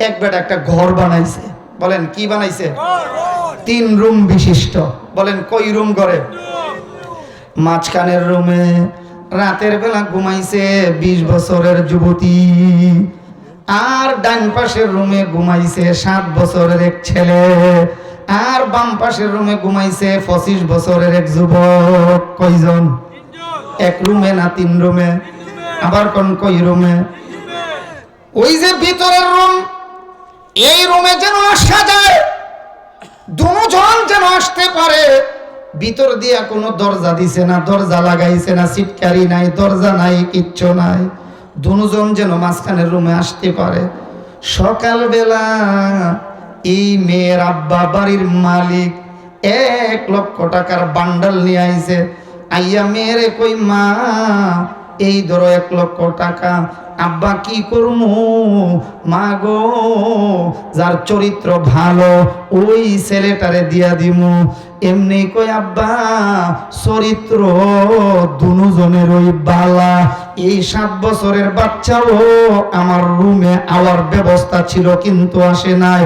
এক বেটা একটা ঘর বানাইছে। বলেন কি বানাইছে? 3 রুম বিশিষ্ট। বলেন কই রুম করে? মাঝখানের রুমে রাতের বেলা ঘুমাইছে 20 বছরের যুবতী, আর ডান পাশের রুমে ঘুমাইছে 7 বছরের এক ছেলে, আর বাম পাশের রুমে ঘুমাইছে 25 বছরের এক যুবক। কয়জন? এক রুমে না 3 রুমে? আবার কোন কই রুমে? ওই যে ভিতরের রুম, এই রুমে যেন আসা যায়, দুজন যেন আসতে পারে। ভিতর দিয়া কোনো দরজা দিছে না, দরজা লাগাইছে না, সিটকারি নাই, দরজা নাই, কিচ্ছু নাই। দুজন যেন মাঝখানের রুমে আসতে পারে। সকালবেলা এই মেয়ের আব্বা, বাড়ির মালিক, 1 লক্ষ টাকার বান্ডাল নিয়ে আইছে। আইয়া মেয়েরে কই, মা এই ধরো 1 লক্ষ টাকা। আব্বা কি করমু? মা গো, যার চরিত্র ভালো ওই ছেলেটারে দিয়া দিমু। এমনি কই, আব্বা চরিত্র দুজনের ওই বালা। এই 7 বছরের বাচ্চাও আমার রুমে আওয়ার ব্যবস্থা ছিল কিন্তু আসে নাই।